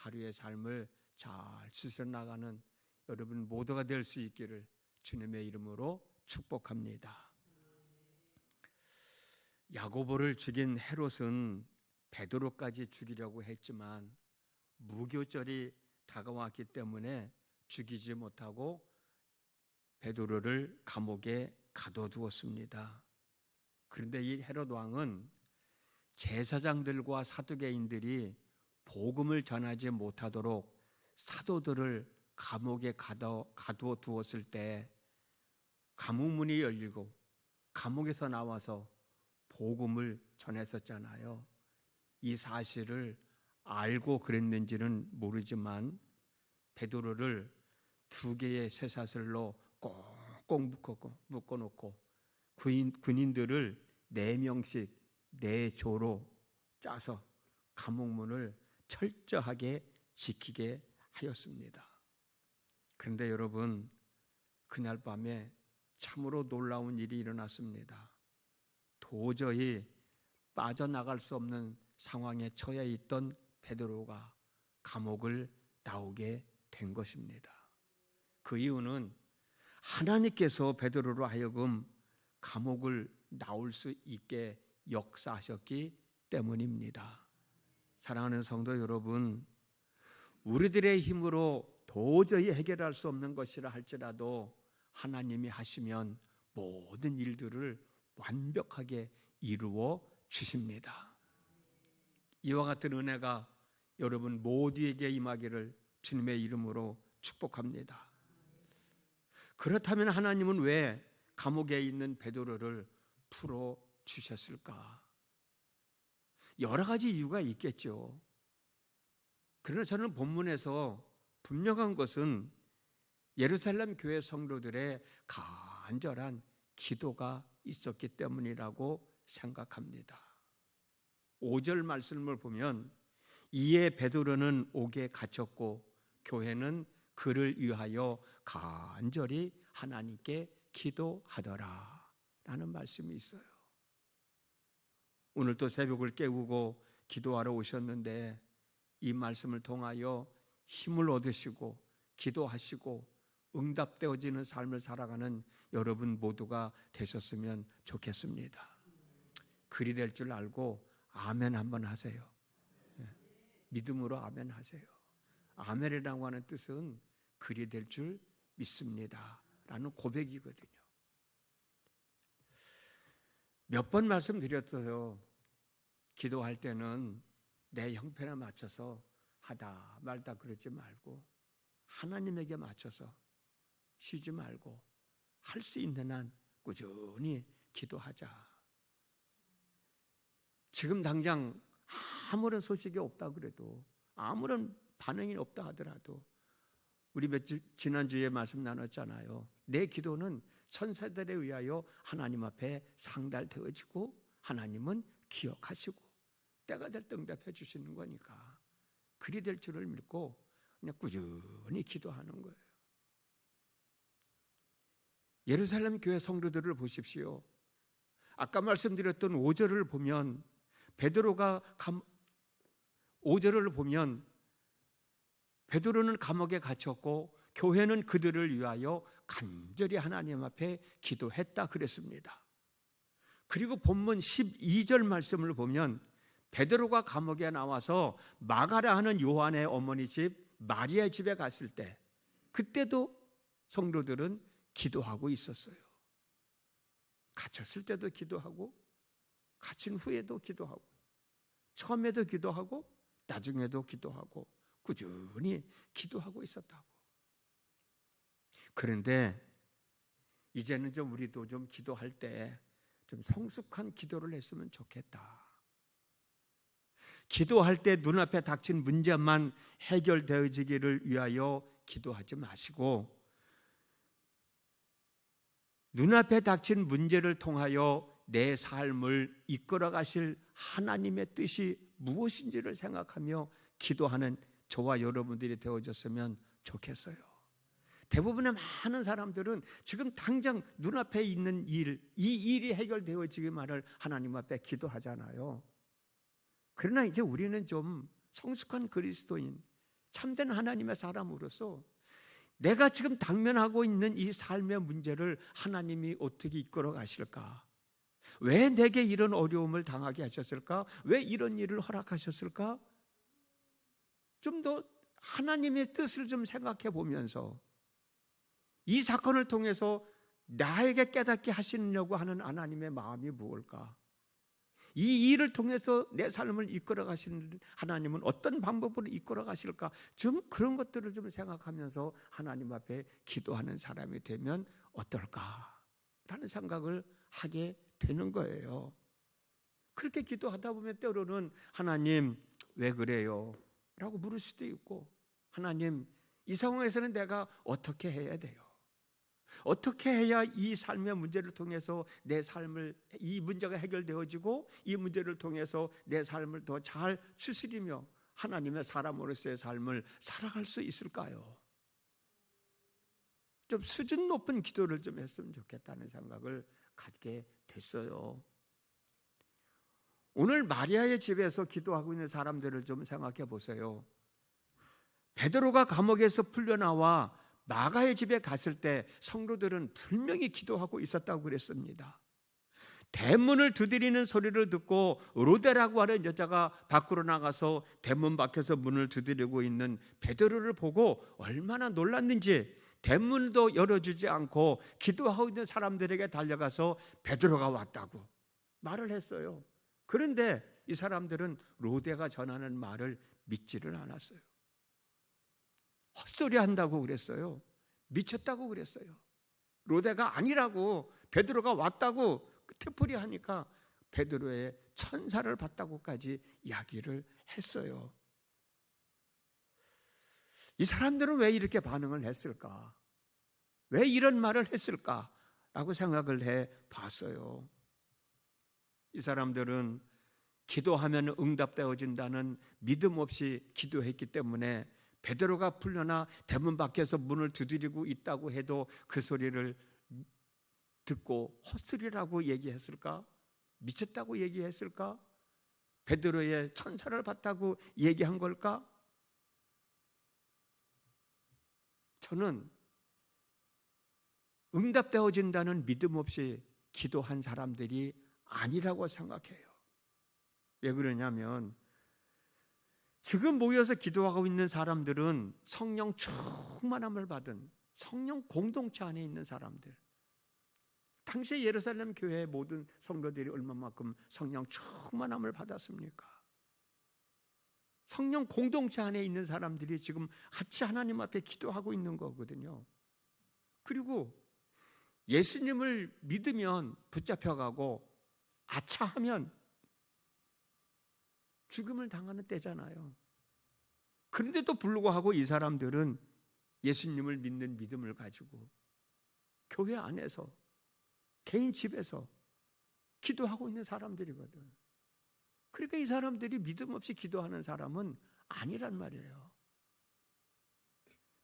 하루의 삶을 잘 지쳐 나가는 여러분 모두가 될 수 있기를 주님의 이름으로 축복합니다. 야고보를 죽인 헤롯은 베드로까지 죽이려고 했지만 무교절이 다가왔기 때문에 죽이지 못하고 베드로를 감옥에 가둬두었습니다. 그런데 이 헤롯 왕은 제사장들과 사두개인들이 복음을 전하지 못하도록 사도들을 감옥에 가두어 두었을 때 감옥문이 열리고 감옥에서 나와서 복음을 전했었잖아요. 이 사실을 알고 그랬는지는 모르지만 베드로를 2개의 쇠사슬로 꽁꽁 묶어놓고 군인들을 4명씩 4조로 짜서 감옥문을 철저하게 지키게 하였습니다. 그런데 여러분, 그날 밤에 참으로 놀라운 일이 일어났습니다. 도저히 빠져나갈 수 없는 상황에 처해 있던 베드로가 감옥을 나오게 된 것입니다. 그 이유는 하나님께서 베드로로 하여금 감옥을 나올 수 있게 역사하셨기 때문입니다. 사랑하는 성도 여러분, 우리들의 힘으로 도저히 해결할 수 없는 것이라 할지라도 하나님이 하시면 모든 일들을 완벽하게 이루어 주십니다. 이와 같은 은혜가 여러분 모두에게 임하기를 주님의 이름으로 축복합니다. 그렇다면 하나님은 왜 감옥에 있는 베드로를 풀어 주셨을까? 여러 가지 이유가 있겠죠. 그러나 저는 본문에서 분명한 것은 예루살렘 교회 성도들의 간절한 기도가 있었기 때문이라고 생각합니다. 5절 말씀을 보면 이에 베드로는 옥에 갇혔고 교회는 그를 위하여 간절히 하나님께 기도하더라 라는 말씀이 있어요. 오늘 또 새벽을 깨우고 기도하러 오셨는데 이 말씀을 통하여 힘을 얻으시고 기도하시고 응답되어지는 삶을 살아가는 여러분 모두가 되셨으면 좋겠습니다. 그리 될 줄 알고 아멘 한번 하세요. 믿음으로 아멘 하세요. 아멘이라고 하는 뜻은 그리 될 줄 믿습니다 라는 고백이거든요. 몇 번 말씀드렸어요. 기도할 때는 내 형편에 맞춰서 하다 말다 그러지 말고 하나님에게 맞춰서 쉬지 말고 할 수 있는 한 꾸준히 기도하자. 지금 당장 아무런 소식이 없다 그래도 아무런 반응이 없다 하더라도 우리 지난주에 말씀 나눴잖아요. 내 기도는 천사들에 의하여 하나님 앞에 상달되어지고 하나님은 기억하시고 때가 될 때 응답해 주시는 거니까 그리 될 줄을 믿고 그냥 꾸준히 기도하는 거예요. 예루살렘 교회 성도들을 보십시오. 아까 말씀드렸던 5절을 보면 베드로가 5절을 보면 베드로는 감옥에 갇혔고 교회는 그들을 위하여 간절히 하나님 앞에 기도했다 그랬습니다. 그리고 본문 12절 말씀을 보면 베드로가 감옥에 나와서 마가라 하는 요한의 어머니 집 마리아의 집에 갔을 때 그때도 성도들은 기도하고 있었어요. 갇혔을 때도 기도하고 갇힌 후에도 기도하고 처음에도 기도하고 나중에도 기도하고 꾸준히 기도하고 있었다고. 그런데 이제는 좀 우리도 좀 기도할 때 좀 성숙한 기도를 했으면 좋겠다. 기도할 때 눈앞에 닥친 문제만 해결되어지기를 위하여 기도하지 마시고 눈앞에 닥친 문제를 통하여 내 삶을 이끌어 가실 하나님의 뜻이 무엇인지를 생각하며 기도하는 저와 여러분들이 되어졌으면 좋겠어요. 대부분의 많은 사람들은 지금 당장 눈앞에 있는 이 일이 해결되어지기만을 하나님 앞에 기도하잖아요. 그러나 이제 우리는 좀 성숙한 그리스도인, 참된 하나님의 사람으로서 내가 지금 당면하고 있는 이 삶의 문제를 하나님이 어떻게 이끌어 가실까? 왜 내게 이런 어려움을 당하게 하셨을까? 왜 이런 일을 허락하셨을까? 좀 더 하나님의 뜻을 좀 생각해 보면서 이 사건을 통해서 나에게 깨닫게 하시려고 하는 하나님의 마음이 무엇일까? 이 일을 통해서 내 삶을 이끌어 가시는 하나님은 어떤 방법으로 이끌어 가실까? 좀 그런 것들을 좀 생각하면서 하나님 앞에 기도하는 사람이 되면 어떨까라는 생각을 하게 되는 거예요. 그렇게 기도하다 보면 때로는 하나님 왜 그래요? 라고 물을 수도 있고, 하나님 이 상황에서는 내가 어떻게 해야 돼요? 어떻게 해야 이 삶의 문제를 통해서 내 삶을, 이 문제가 해결되어지고 이 문제를 통해서 내 삶을 더 잘 추스리며 하나님의 사람으로서의 삶을 살아갈 수 있을까요? 좀 수준 높은 기도를 좀 했으면 좋겠다는 생각을 갖게 됐어요. 오늘 마리아의 집에서 기도하고 있는 사람들을 좀 생각해 보세요. 베드로가 감옥에서 풀려나와 마가의 집에 갔을 때 성도들은 분명히 기도하고 있었다고 그랬습니다. 대문을 두드리는 소리를 듣고 로데라고 하는 여자가 밖으로 나가서 대문 밖에서 문을 두드리고 있는 베드로를 보고 얼마나 놀랐는지 대문도 열어주지 않고 기도하고 있는 사람들에게 달려가서 베드로가 왔다고 말을 했어요. 그런데 이 사람들은 로데가 전하는 말을 믿지를 않았어요. 헛소리 한다고 그랬어요. 미쳤다고 그랬어요. 로데가 아니라고, 베드로가 왔다고 태풀이 하니까 베드로의 천사를 봤다고까지 이야기를 했어요. 이 사람들은 왜 이렇게 반응을 했을까? 왜 이런 말을 했을까? 라고 생각을 해 봤어요. 이 사람들은 기도하면 응답되어진다는 믿음 없이 기도했기 때문에 베드로가 풀려나 대문 밖에서 문을 두드리고 있다고 해도 그 소리를 듣고 헛소리라고 얘기했을까? 미쳤다고 얘기했을까? 베드로의 천사를 봤다고 얘기한 걸까? 저는 응답되어진다는 믿음 없이 기도한 사람들이 아니라고 생각해요. 왜 그러냐면 지금 모여서 기도하고 있는 사람들은 성령 충만함을 받은 성령 공동체 안에 있는 사람들. 당시 예루살렘 교회의 모든 성도들이 얼마만큼 성령 충만함을 받았습니까? 성령 공동체 안에 있는 사람들이 지금 같이 하나님 앞에 기도하고 있는 거거든요. 그리고 예수님을 믿으면 붙잡혀가고 아차하면 죽음을 당하는 때잖아요. 그런데도 불구하고 이 사람들은 예수님을 믿는 믿음을 가지고 교회 안에서 개인 집에서 기도하고 있는 사람들이거든. 그러니까 이 사람들이 믿음 없이 기도하는 사람은 아니란 말이에요.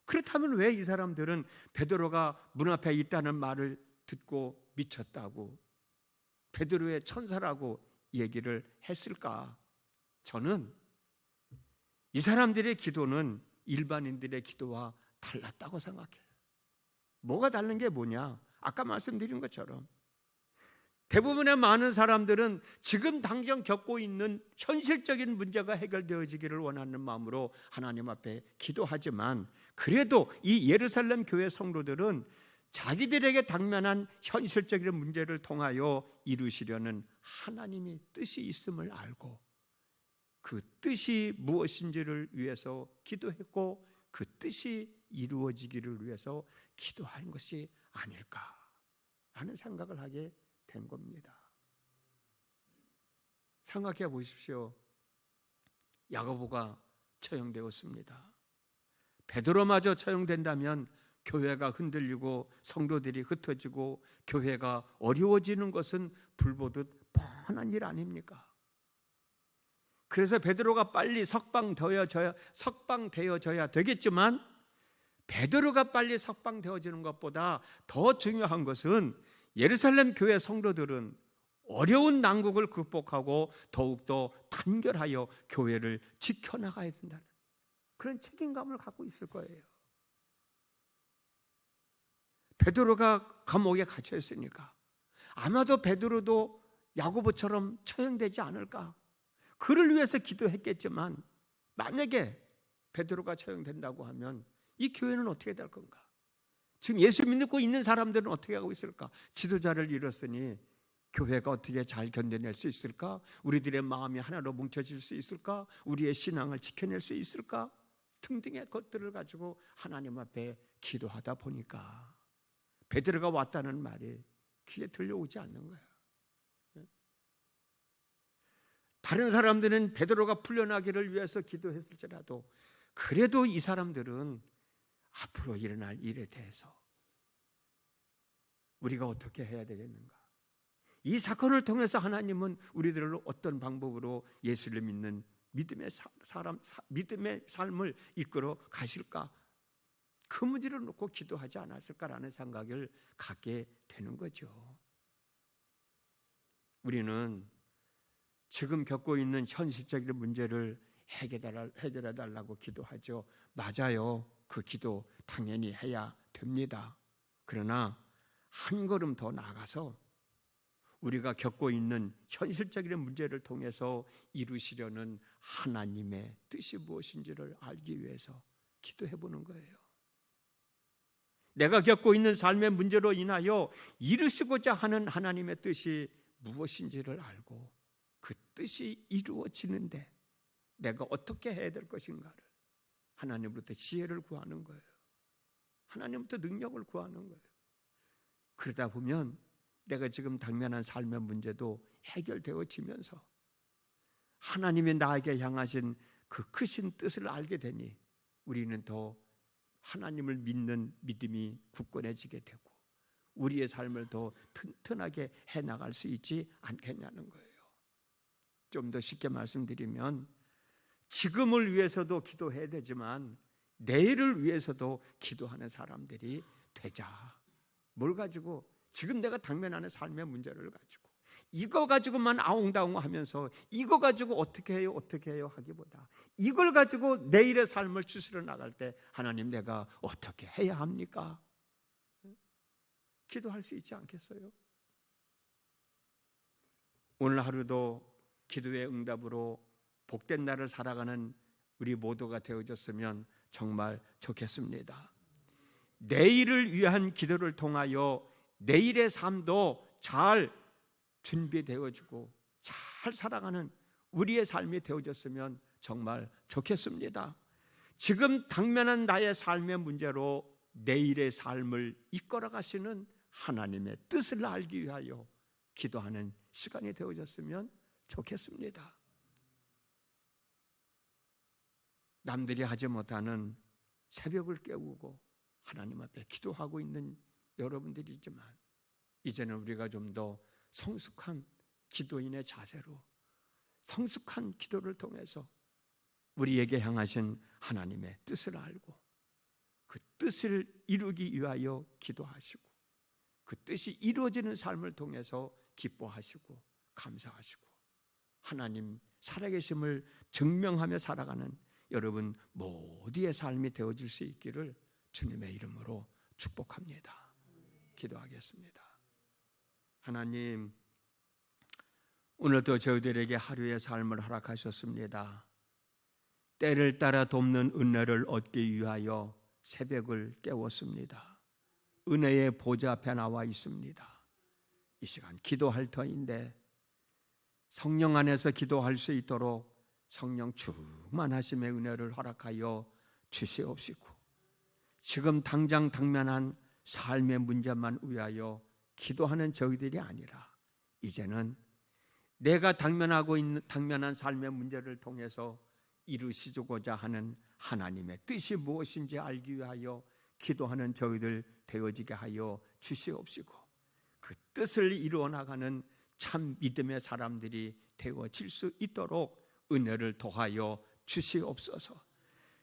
그렇다면 왜 이 사람들은 베드로가 문 앞에 있다는 말을 듣고 미쳤다고, 베드로의 천사라고 얘기를 했을까? 저는 이 사람들의 기도는 일반인들의 기도와 달랐다고 생각해요. 뭐가 다른 게 뭐냐? 아까 말씀드린 것처럼 대부분의 많은 사람들은 지금 당장 겪고 있는 현실적인 문제가 해결되어지기를 원하는 마음으로 하나님 앞에 기도하지만, 그래도 이 예루살렘 교회 성도들은 자기들에게 당면한 현실적인 문제를 통하여 이루시려는 하나님의 뜻이 있음을 알고 그 뜻이 무엇인지를 위해서 기도했고 그 뜻이 이루어지기를 위해서 기도한 것이 아닐까라는 생각을 하게 된 겁니다. 생각해 보십시오. 야고보가 처형되었습니다. 베드로마저 처형된다면 교회가 흔들리고 성도들이 흩어지고 교회가 어려워지는 것은 불보듯 뻔한 일 아닙니까? 그래서 베드로가 빨리 석방되어져야 되겠지만, 베드로가 빨리 석방되어지는 것보다 더 중요한 것은 예루살렘 교회 성도들은 어려운 난국을 극복하고 더욱더 단결하여 교회를 지켜나가야 된다는, 그런 책임감을 갖고 있을 거예요. 베드로가 감옥에 갇혀 있으니까 아마도 베드로도 야고보처럼 처형되지 않을까? 그를 위해서 기도했겠지만 만약에 베드로가 처형된다고 하면 이 교회는 어떻게 될 건가? 지금 예수 믿고 있는 사람들은 어떻게 하고 있을까? 지도자를 잃었으니 교회가 어떻게 잘 견뎌낼 수 있을까? 우리들의 마음이 하나로 뭉쳐질 수 있을까? 우리의 신앙을 지켜낼 수 있을까? 등등의 것들을 가지고 하나님 앞에 기도하다 보니까 베드로가 왔다는 말이 귀에 들려오지 않는 거야. 다른 사람들은 베드로가 풀려나기를 위해서 기도했을지라도 그래도 이 사람들은 앞으로 일어날 일에 대해서 우리가 어떻게 해야 되겠는가? 이 사건을 통해서 하나님은 우리들을 어떤 방법으로 예수를 믿는 믿음의 삶을 이끌어 가실까? 그 문제를 놓고 기도하지 않았을까라는 생각을 갖게 되는 거죠. 우리는 지금 겪고 있는 현실적인 문제를 해결해 달라고 기도하죠. 맞아요. 그 기도 당연히 해야 됩니다. 그러나 한 걸음 더 나아가서 우리가 겪고 있는 현실적인 문제를 통해서 이루시려는 하나님의 뜻이 무엇인지를 알기 위해서 기도해 보는 거예요. 내가 겪고 있는 삶의 문제로 인하여 이루시고자 하는 하나님의 뜻이 무엇인지를 알고 그 뜻이 이루어지는데 내가 어떻게 해야 될 것인가를 하나님으로부터 지혜를 구하는 거예요. 하나님부터 능력을 구하는 거예요. 그러다 보면 내가 지금 당면한 삶의 문제도 해결되어지면서 하나님이 나에게 향하신 그 크신 뜻을 알게 되니 우리는 더 하나님을 믿는 믿음이 굳건해지게 되고 우리의 삶을 더 튼튼하게 해나갈 수 있지 않겠냐는 거예요. 좀 더 쉽게 말씀드리면 지금을 위해서도 기도해야 되지만 내일을 위해서도 기도하는 사람들이 되자. 뭘 가지고? 지금 내가 당면하는 삶의 문제를 가지고 이거 가지고만 아웅다웅하면서 이거 가지고 어떻게 해요 하기보다 이걸 가지고 내일의 삶을 추스려 나갈 때 하나님 내가 어떻게 해야 합니까? 기도할 수 있지 않겠어요? 오늘 하루도 기도의 응답으로 복된 날을 살아가는 우리 모두가 되어졌으면 정말 좋겠습니다. 내일을 위한 기도를 통하여 내일의 삶도 잘 준비되어지고 잘 살아가는 우리의 삶이 되어졌으면 정말 좋겠습니다. 지금 당면한 나의 삶의 문제로 내일의 삶을 이끌어 가시는 하나님의 뜻을 알기 위하여 기도하는 시간이 되어졌으면 좋겠습니다. 남들이 하지 못하는 새벽을 깨우고 하나님 앞에 기도하고 있는 여러분들이지만 이제는 우리가 좀 더 성숙한 기도인의 자세로 성숙한 기도를 통해서 우리에게 향하신 하나님의 뜻을 알고 그 뜻을 이루기 위하여 기도하시고 그 뜻이 이루어지는 삶을 통해서 기뻐하시고 감사하시고 하나님 살아계심을 증명하며 살아가는 여러분 모두의 삶이 되어질 수 있기를 주님의 이름으로 축복합니다. 기도하겠습니다. 하나님, 오늘도 저희들에게 하루의 삶을 허락하셨습니다. 때를 따라 돕는 은혜를 얻기 위하여 새벽을 깨웠습니다. 은혜의 보좌 앞에 나와 있습니다. 이 시간 기도할 터인데 성령 안에서 기도할 수 있도록 성령 충만하심의 은혜를 허락하여 주시옵시고 지금 당장 당면한 삶의 문제만 위하여 기도하는 저희들이 아니라 이제는 내가 당면한 삶의 문제를 통해서 이루시고자 하는 하나님의 뜻이 무엇인지 알기 위하여 기도하는 저희들 되어지게 하여 주시옵시고 그 뜻을 이루어 나가는 참 믿음의 사람들이 되어질 수 있도록 은혜를 더하여 주시옵소서.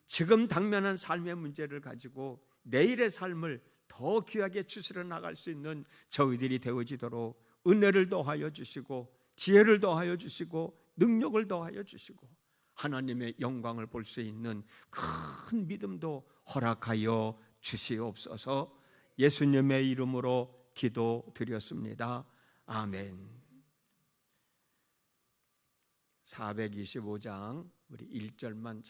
지금 당면한 삶의 문제를 가지고 내일의 삶을 더 귀하게 추스려 나갈 수 있는 저희들이 되어지도록 은혜를 더하여 주시고 지혜를 더하여 주시고 능력을 더하여 주시고 하나님의 영광을 볼 수 있는 큰 믿음도 허락하여 주시옵소서. 예수님의 이름으로 기도드렸습니다. 아멘. 425장 우리 1절만